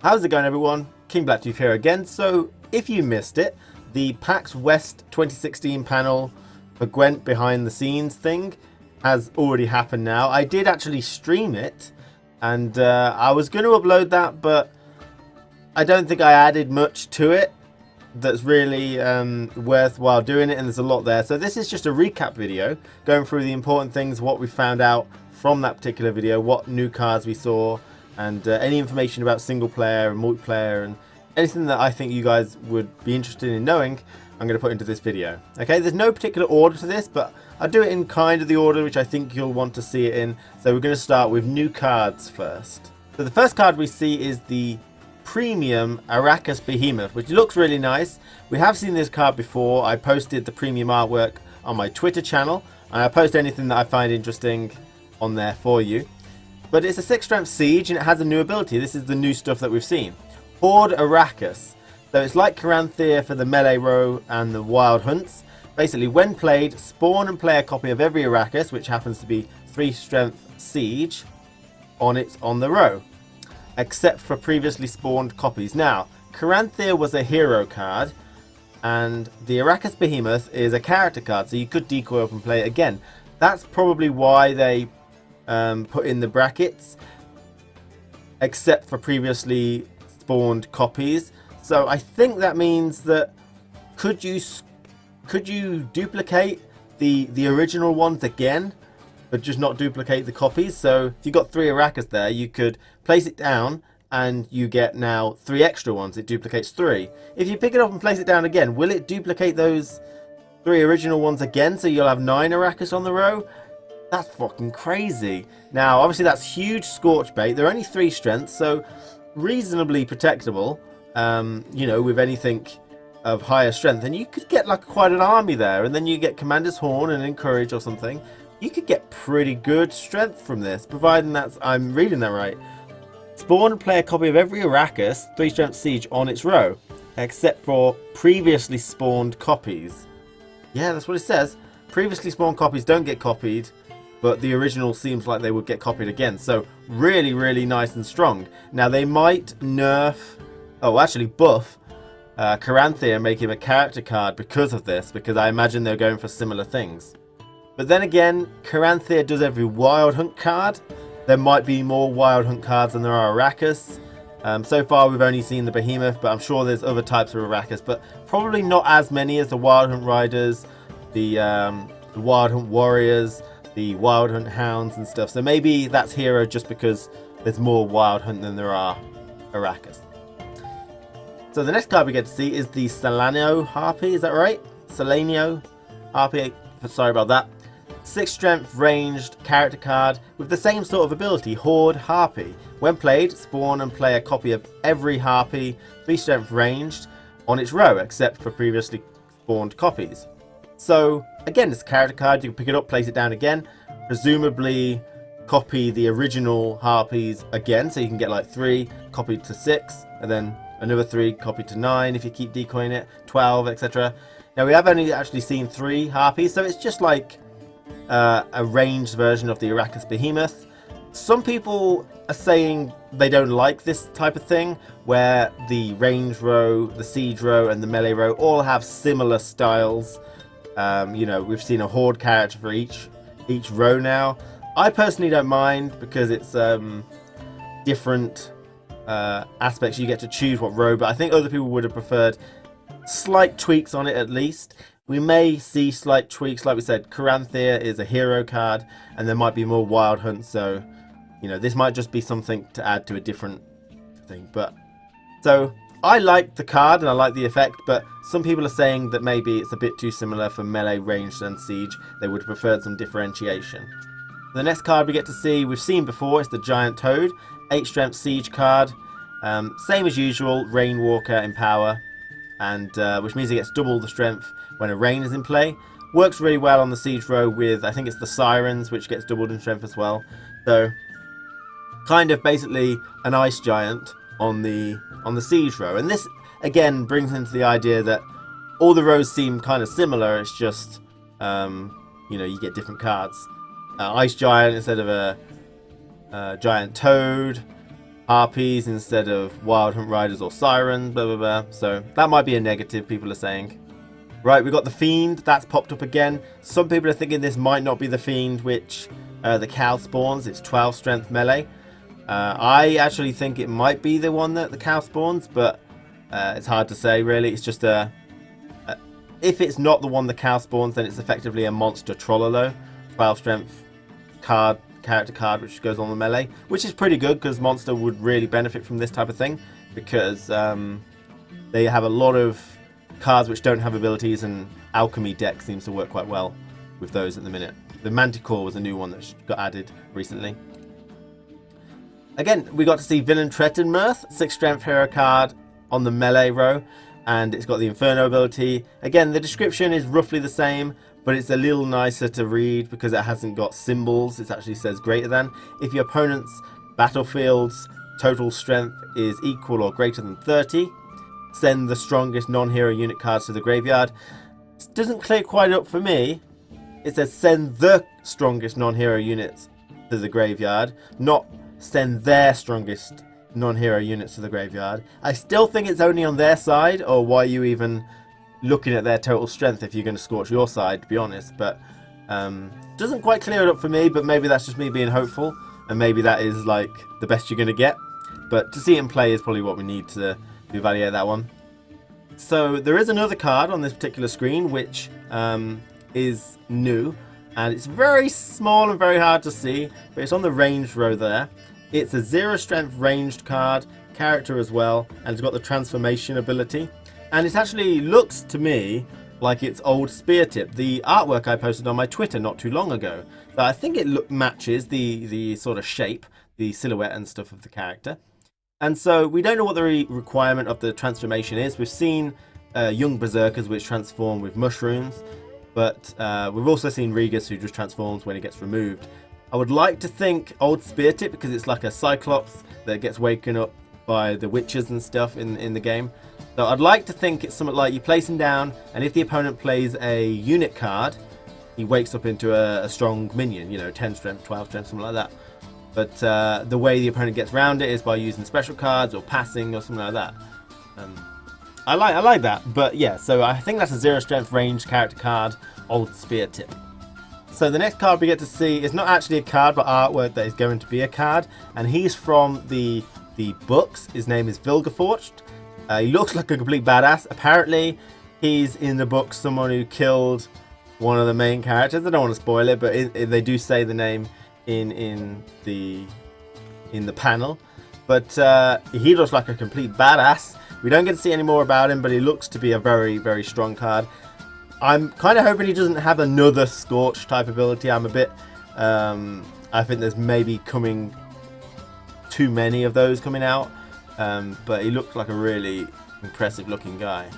How's it going, everyone? King Blacktooth here again. So if you missed it, the PAX West 2016 panel for Gwent behind the scenes thing has already happened now. I did actually stream it, and I was going to upload that, but I don't think I added much to it that's really worthwhile doing it, and there's a lot there. So this is just a recap video going through the important things, what we found out from that particular video, what new cards we saw, and any information about single player and multiplayer and anything that I think you guys would be interested in knowing. I'm going to put into this video. Okay, there's no particular order to this, but I'll do it in kind of the order which I think you'll want to see it in. So we're going to start with new cards first. So the first card we see is the Premium Arrakis Behemoth, which looks really nice. We have seen this card before. I posted the premium artwork on my Twitter channel, and I post anything that I find interesting on there for you. But it's a 6 strength siege, and it has a new ability. This is the new stuff that we've seen. Horde Arrakis. So it's like Caranthir for the melee row and the wild hunts. Basically, when played, spawn and play a copy of every Arrakis, which happens to be 3 strength siege, on the row, except for previously spawned copies. Now, Caranthir was a hero card, and the Arrakis Behemoth is a character card, so you could decoy up and play it again. That's probably why they put in the brackets, except for previously spawned copies. So I think that means that could you duplicate the original ones again, but just not duplicate the copies? So if you got 3 Arrakis there, you could place it down and you get now 3 extra ones. It duplicates 3. If you pick it up and place it down again, will it duplicate those 3 original ones again, so you'll have 9 Arrakis on the row? That's fucking crazy. Now obviously that's huge scorch bait. They're only 3 strengths, so reasonably protectable, you know, with anything of higher strength. And you could get like quite an army there, and then you get Commander's Horn and Encourage or something. You could get pretty good strength from this, providing that's, I'm reading that right. Spawn and play a copy of every Arrakis 3 strength siege on its row, except for previously spawned copies. Yeah, that's what it says. Previously spawned copies don't get copied, but the original seems like they would get copied again. So really, really nice and strong. Now they might nerf, actually buff Caranthir and make him a character card because of this, because I imagine they're going for similar things. But then again, Caranthir does every Wild Hunt card. There might be more Wild Hunt cards than there are Arrakis. So far we've only seen the Behemoth, but I'm sure there's other types of Arrakis, but probably not as many as the Wild Hunt Riders, the Wild Hunt Warriors, the Wild Hunt Hounds and stuff. So maybe that's hero just because there's more Wild Hunt than there are Arrakis. So the next card we get to see is the Solano Harpy, is that right? Solano Harpy, sorry about that. 6 strength ranged character card with the same sort of ability, Horde Harpy. When played, spawn and play a copy of every Harpy 3 strength ranged on its row, except for previously spawned copies. So again, it's a character card. You can pick it up, place it down again, presumably copy the original Harpies again, so you can get like 3 copied to 6, and then another 3 copied to 9 if you keep decoying it, 12, etc. Now we have only actually seen 3 Harpies, so it's just like a ranged version of the Arrakis Behemoth. Some people are saying they don't like this type of thing, where the range row, the siege row, and the melee row all have similar styles. You know, we've seen a horde character for each row now. I personally don't mind, because it's different aspects. You get to choose what row, but I think other people would have preferred slight tweaks on it at least. We may see slight tweaks. Like we said, Caranthir is a hero card, and there might be more Wild Hunt, so you know, this might just be something to add to a different thing. But so I like the card and I like the effect, but some people are saying that maybe it's a bit too similar for melee, ranged and siege. They would have preferred some differentiation. The next card we get to see, we've seen before, it's the Giant Toad, 8 strength siege card. Same as usual, Rainwalker in power, and which means it gets double the strength when a rain is in play. Works really well on the siege row with, I think it's the Sirens, which gets doubled in strength as well. So kind of basically an ice giant on the siege row. And this again brings into the idea that all the rows seem kind of similar. It's just you know, you get different cards. Ice giant instead of a giant toad. harpies instead of wild hunt riders or sirens, blah blah blah. So that might be a negative, people are saying. Right, we got the Fiend, that's popped up again. Some people are thinking this might not be the Fiend, which the cow spawns. It's 12 strength melee. I actually think it might be the one that the cow spawns, but it's hard to say really. It's just if it's not the one the cow spawns, then it's effectively a monster Trollolo, 12 strength character card, which goes on the melee, which is pretty good because monster would really benefit from this type of thing, because they have a lot of cards which don't have abilities, and alchemy deck seems to work quite well with those at the minute. The Manticore was a new one that got added recently. Again, we got to see Villain Trettenmirth, 6 strength hero card on the melee row, and it's got the Inferno ability. Again, the description is roughly the same, but it's a little nicer to read because it hasn't got symbols. It actually says greater than. If your opponent's battlefield's total strength is equal or greater than 30, send the strongest non-hero unit cards to the graveyard. It doesn't clear quite up for me. It says send the strongest non-hero units to the graveyard, not send their strongest non-hero units to the graveyard. I still think it's only on their side, or why are you even looking at their total strength if you're going to scorch your side, to be honest. But doesn't quite clear it up for me, but maybe that's just me being hopeful, and maybe that is like the best you're going to get. But to see it in play is probably what we need to evaluate that one. So there is another card on this particular screen which is new, and it's very small and very hard to see, but it's on the ranged row there. It's a 0 strength ranged card, character as well, and it's got the transformation ability, and it actually looks to me like it's old Spear Tip, the artwork I posted on my Twitter not too long ago. So I think it matches the sort of shape, the silhouette and stuff of the character. And so we don't know what the requirement of the transformation is. We've seen young berserkers which transform with mushrooms, but we've also seen Regus who just transforms when it gets removed. I would like to think old Spear Tip because it's like a Cyclops that gets waken up by the witches and stuff in the game. So I'd like to think it's something like you place him down, and if the opponent plays a unit card, he wakes up into a strong minion, you know, 10 strength, 12 strength, something like that. But the way the opponent gets around it is by using special cards or passing or something like that. I like that, but yeah, so I think that's a 0 strength ranged character card, old Spear Tip. So the next card we get to see is not actually a card, but artwork that is going to be a card, and he's from the books. His name is Vilgefortz. He looks like a complete badass. Apparently, he's in the book someone who killed one of the main characters. I don't want to spoil it, but they do say the name in the panel. But he looks like a complete badass. We don't get to see any more about him, but he looks to be a very, very strong card. I'm kind of hoping he doesn't have another Scorch type ability. I'm a bit... I think there's maybe coming too many of those coming out. But he looks like a really impressive looking guy.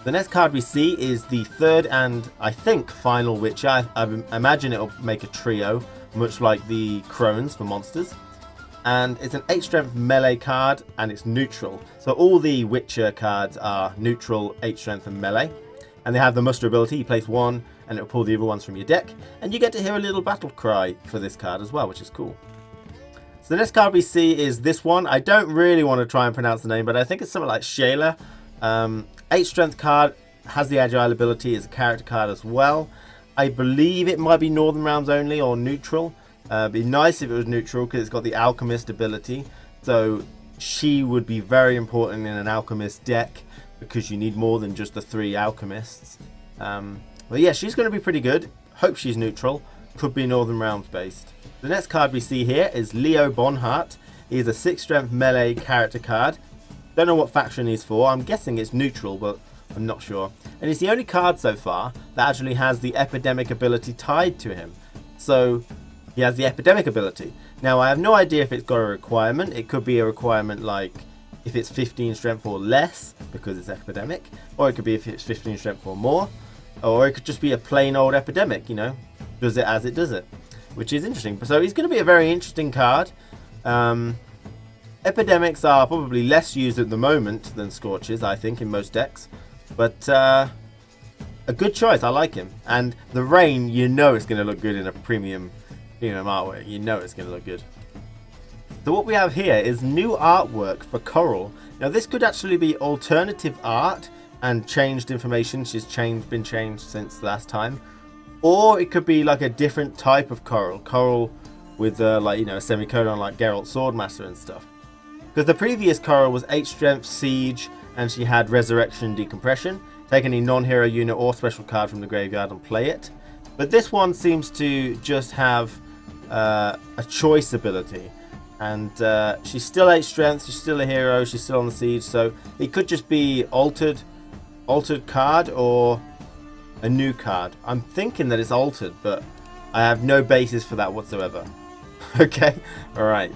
The next card we see is the third and I think final Witcher. I imagine it'll make a trio, much like the Crones for monsters. And it's an 8 strength melee card, and it's neutral. So all the Witcher cards are neutral, 8 strength and melee. And they have the muster ability. You place one and it'll pull the other ones from your deck. And you get to hear a little battle cry for this card as well, which is cool. So the next card we see is this one. I don't really want to try and pronounce the name, but I think it's something like Shayla. 8 strength card, has the agile ability, it's a character card as well. I believe it might be Northern Realms only or neutral. It'd be nice if it was neutral because it's got the alchemist ability. So she would be very important in an alchemist deck because you need more than just the 3 alchemists. But yeah, she's going to be pretty good. Hope she's neutral. Could be Northern Realms based. The next card we see here is Leo Bonhart. He is a 6 strength melee character card. Don't know what faction he's for. I'm guessing it's neutral, but I'm not sure. And he's the only card so far that actually has the epidemic ability tied to him. So he has the epidemic ability. Now I have no idea if it's got a requirement. It could be a requirement like if it's 15 strength or less because it's epidemic, or it could be if it's 15 strength or more, or it could just be a plain old epidemic, you know, does it as it does it, which is interesting. So he's going to be a very interesting card. Epidemics are probably less used at the moment than Scorches, I think, in most decks, but a good choice. I like him. And the rain, you know it's going to look good in a premium artwork. You know it's going to look good. So what we have here is new artwork for Coral. Now this could actually be alternative art and changed information. She's been changed since last time. Or it could be like a different type of Coral. Coral with like, you know, a semicolon like Geralt Swordmaster and stuff. Because the previous Coral was 8 strength, siege, and she had resurrection, decompression. Take any non-hero unit or special card from the graveyard and play it. But this one seems to just have a choice ability. And she's still 8 strength, she's still a hero, she's still on the siege. So it could just be altered card or a new card. I'm thinking that it's altered, but I have no basis for that whatsoever. Okay, alright.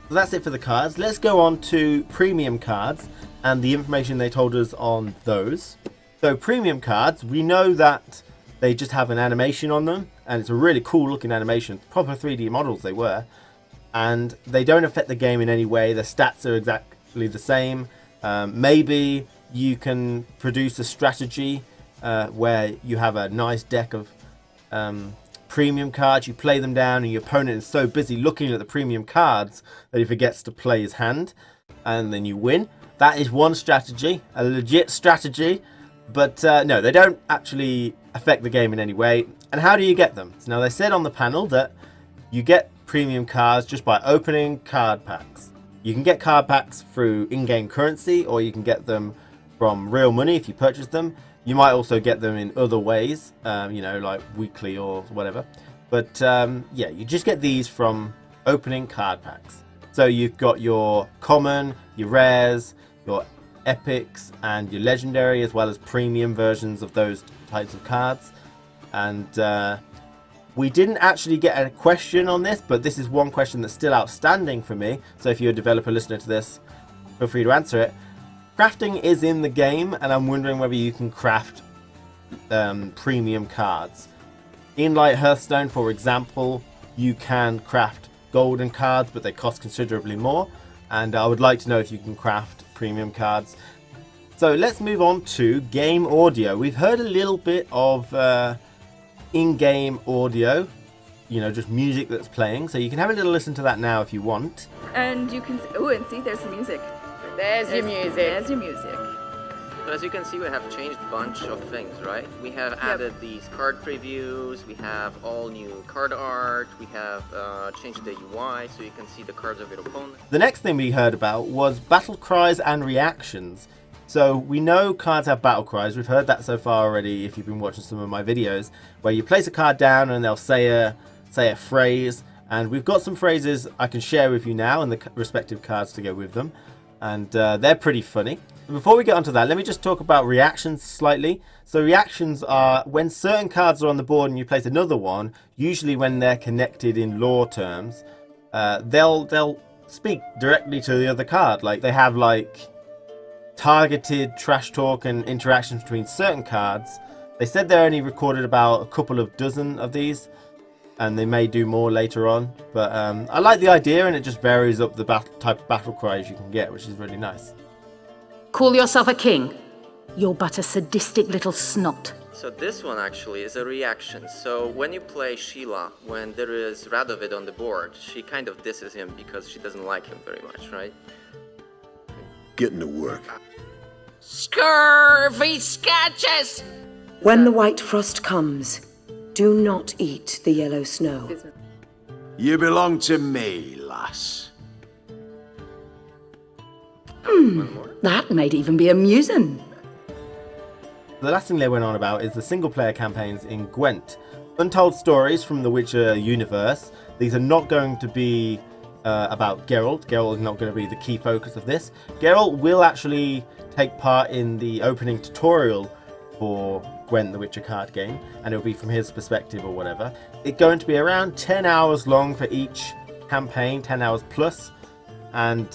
So that's it for the cards. Let's go on to premium cards and the information they told us on those. So premium cards, we know that they just have an animation on them, and it's a really cool looking animation. Proper 3D models they were. And they don't affect the game in any way. The stats are exactly the same. Maybe you can produce a strategy where you have a nice deck of premium cards. You play them down and your opponent is so busy looking at the premium cards that he forgets to play his hand, and then you win. That is one strategy, a legit strategy. But no, they don't actually affect the game in any way. And how do you get them? So now they said on the panel that you get premium cards just by opening card packs. You can get card packs through in-game currency, or you can get them from real money if you purchase them. You might also get them in other ways, you know, like weekly or whatever. But yeah, you just get these from opening card packs. So you've got your common, your rares, your epics, and your legendary, as well as premium versions of those types of cards. And we didn't actually get a question on this, but this is one question that's still outstanding for me. So if you're a developer listener to this, feel free to answer it. Crafting is in the game, and I'm wondering whether you can craft premium cards. In like Hearthstone, for example, you can craft golden cards, but they cost considerably more. And I would like to know if you can craft premium cards. So let's move on to game audio. We've heard a little bit of in-game audio, you know, just music that's playing. So you can have a little listen to that now if you want. And you can, oh, and see, there's the music. There's your music. There's your music. So as you can see, we have changed a bunch of things, right? We have added these card previews, we have all new card art, we have changed the UI so you can see the cards of your opponent. The next thing we heard about was Battlecries and Reactions. So we know cards have battle cries. We've heard that so far already if you've been watching some of my videos, where you place a card down and they'll say a phrase. And we've got some phrases I can share with you now and the respective cards to go with them. And they're pretty funny. Before we get onto that, let me just talk about reactions slightly. So reactions are when certain cards are on the board and you place another one, usually when they're connected in lore terms, they'll speak directly to the other card. Like they have like targeted trash talk and interactions between certain cards. They said they only recorded about a couple of dozen of these, and they may do more later on. But I like the idea, and it just varies up the type of battle cries you can get, which is really nice. Call yourself a king? You're but a sadistic little snot. So this one actually is a reaction. So when you play Sheila, when there is Radovid on the board, she kind of disses him because she doesn't like him very much, right? Getting to work. Scurvy scatches! When the white frost comes, do not eat the yellow snow. You belong to me, lass. That might even be amusing. The last thing they went on about is the single-player campaigns in Gwent. Untold stories from the Witcher universe. These are not going to be about Geralt. Geralt is not going to be the key focus of this. Geralt will actually take part in the opening tutorial for Gwent the Witcher card game, and it'll be from his perspective or whatever. It's going to be around 10 hours long for each campaign, 10 hours plus. And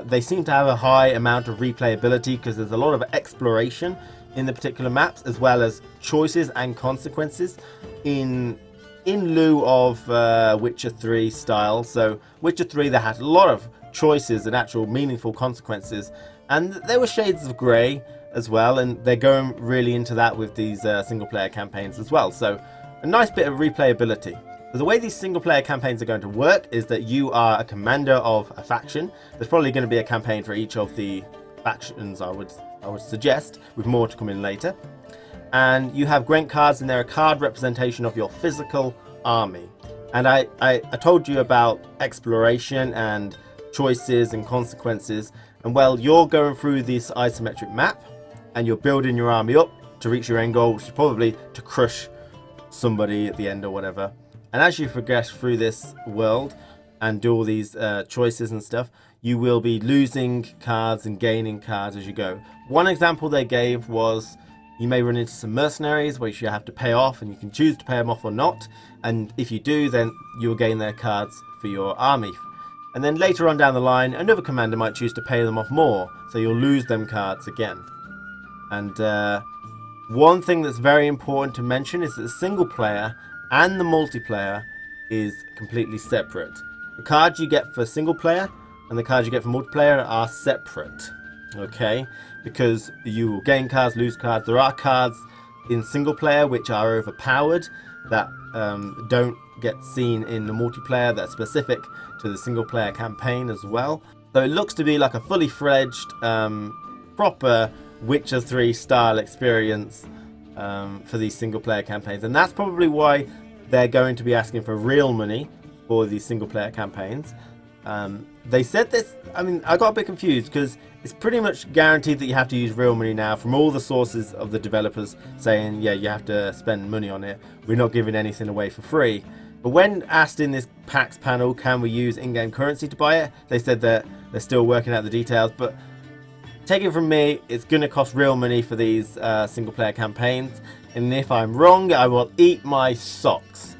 they seem to have a high amount of replayability because there's a lot of exploration in the particular maps, as well as choices and consequences in lieu of Witcher 3 style. So Witcher 3, they had a lot of choices and actual meaningful consequences, and there were shades of grey as well, and they're going really into that with these single player campaigns as well. So a nice bit of replayability. So the way these single-player campaigns are going to work is that you are a commander of a faction. There's probably going to be a campaign for each of the factions, I would suggest, with more to come in later. And you have Gwent cards, and they're a card representation of your physical army. And I told you about exploration and choices and consequences. And well, you're going through this isometric map, and you're building your army up to reach your end goal, which is probably to crush somebody at the end or whatever. And as you progress through this world and do all these choices and stuff, you will be losing cards and gaining cards as you go. One example they gave was you may run into some mercenaries which you have to pay off, and you can choose to pay them off or not. And if you do, then you'll gain their cards for your army. And then later on down the line, another commander might choose to pay them off more, so you'll lose them cards again. And one thing that's very important to mention is that the single player and the multiplayer is completely separate. The cards you get for single player and the cards you get for multiplayer are separate, okay? Because you will gain cards, lose cards. There are cards in single player which are overpowered that don't get seen in the multiplayer, that's specific to the single player campaign as well. So it looks to be like a fully fledged, proper Witcher 3 style experience for these single player campaigns, and that's probably why they're going to be asking for real money for these single player campaigns. They said this, I mean, I got a bit confused because it's pretty much guaranteed that you have to use real money now from all the sources of the developers saying, yeah, you have to spend money on it. We're not giving anything away for free. But when asked in this PAX panel, can we use in-game currency to buy it? They said that they're still working out the details, but take it from me, it's going to cost real money for these single player campaigns. And if I'm wrong, I will eat my socks.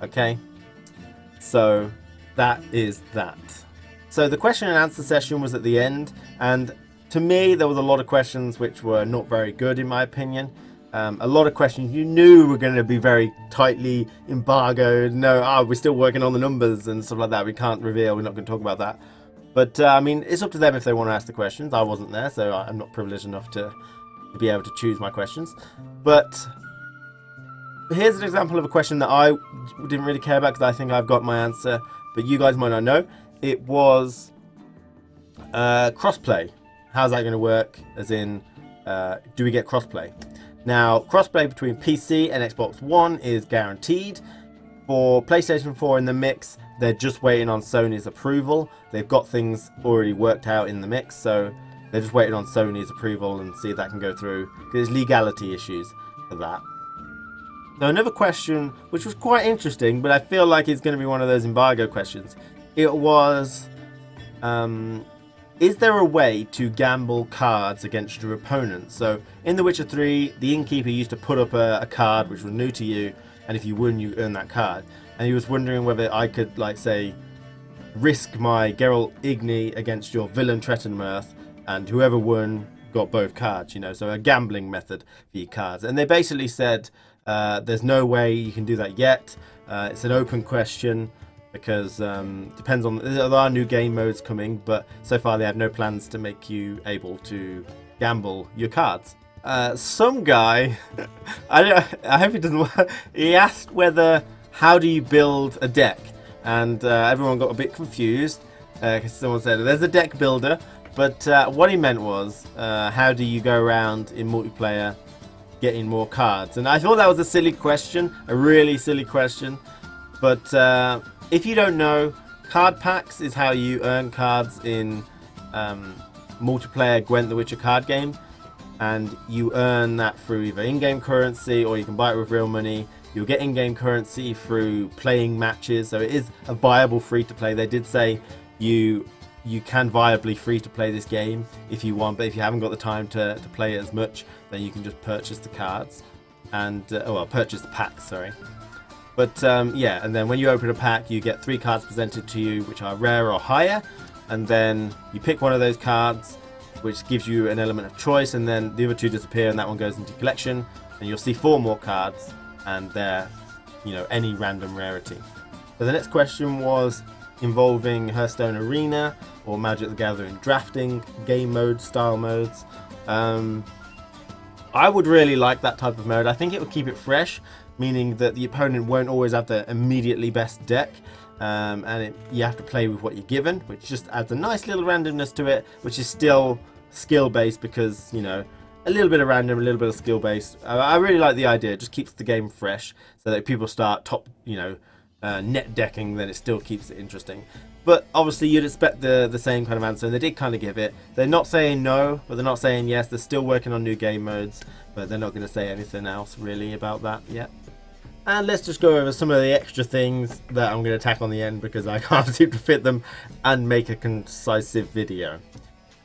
Okay? So that is that. So the question and answer session was at the end, and to me there was a lot of questions which were not very good in my opinion. A lot of questions you knew were going to be very tightly embargoed. No, we're still working on the numbers and stuff like that. We can't reveal, we're not going to talk about that. But I mean, it's up to them if they want to ask the questions. I wasn't there, so I'm not privileged enough to be able to choose my questions. But here's an example of a question that I didn't really care about because I think I've got my answer, but you guys might not know. It was crossplay. How's that going to work? As in, do we get crossplay? Now, crossplay between PC and Xbox One is guaranteed. For PlayStation 4 in the mix, they're just waiting on Sony's approval. They've got things already worked out in the mix, so they're just waiting on Sony's approval and see if that can go through, because there's legality issues for that. So another question, which was quite interesting, but I feel like it's going to be one of those embargo questions. It was, is there a way to gamble cards against your opponent? So in The Witcher 3, the innkeeper used to put up a card which was new to you, and if you won, you earn that card. And he was wondering whether I could, like, say, risk my Geralt Igni against your villain Trettenmirth, and whoever won got both cards, you know, so a gambling method for your cards. And they basically said there's no way you can do that yet. It's an open question because depends on, there are new game modes coming, but so far they have no plans to make you able to gamble your cards. Some guy, I hope it doesn't work, he asked how do you build a deck? And everyone got a bit confused because someone said there's a deck builder, but what he meant was how do you go around in multiplayer getting more cards? And I thought that was a silly question, a really silly question, but if you don't know, card packs is how you earn cards in multiplayer Gwent the Witcher card game. And you earn that through either in-game currency or you can buy it with real money. You'll get in-game currency through playing matches, so it is a viable free-to-play. They did say you can viably free-to-play this game if you want, but if you haven't got the time to play it as much, then you can just purchase the cards and purchase the packs, sorry. But yeah, and then when you open a pack, you get 3 cards presented to you which are rare or higher, and then you pick one of those cards, which gives you an element of choice, and then the other 2 disappear and that one goes into collection, and you'll see 4 more cards, and they're, you know, any random rarity. So the next question was involving Hearthstone Arena or Magic the Gathering drafting, game mode, style modes. I would really like that type of mode. I think it would keep it fresh, meaning that the opponent won't always have the immediately best deck. You have to play with what you're given, which just adds a nice little randomness to it, which is still skill based because, you know, a little bit of random, a little bit of skill based. I really like the idea. It just keeps the game fresh so that if people start net decking, then it still keeps it interesting. But obviously you'd expect the same kind of answer, and they did kind of give it. They're not saying no, but they're not saying yes. They're still working on new game modes, but they're not going to say anything else really about that yet. And let's just go over some of the extra things that I'm going to tack on the end because I can't seem to fit them and make a concise video.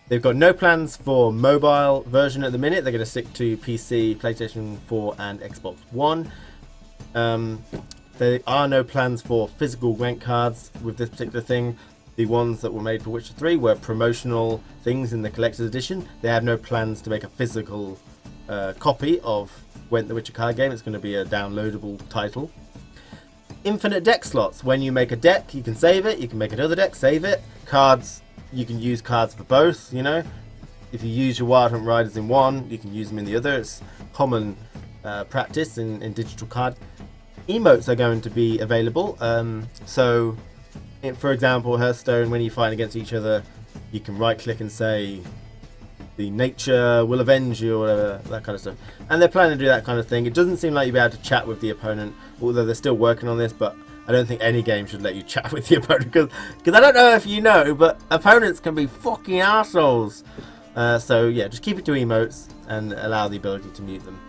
They've got no plans for mobile version at the minute. They're going to stick to PC, PlayStation 4 and Xbox One. There are no plans for physical Gwent cards with this particular thing. The ones that were made for Witcher 3 were promotional things in the collector's edition. They have no plans to make a physical copy of Gwent the Witcher card game. It's going to be a downloadable title. Infinite deck slots. When you make a deck, you can save it. You can make another deck, save it. Cards, you can use cards for both, you know. If you use your Wild Hunt Riders in one, you can use them in the other. It's common practice in digital card. Emotes are going to be available. For example, Hearthstone, when you fight against each other, you can right click and say, the nature will avenge you, or whatever, that kind of stuff. And they're planning to do that kind of thing. It doesn't seem like you'll be able to chat with the opponent, although they're still working on this, but I don't think any game should let you chat with the opponent, because I don't know if you know, but opponents can be fucking assholes. So yeah, just keep it to emotes and allow the ability to mute them.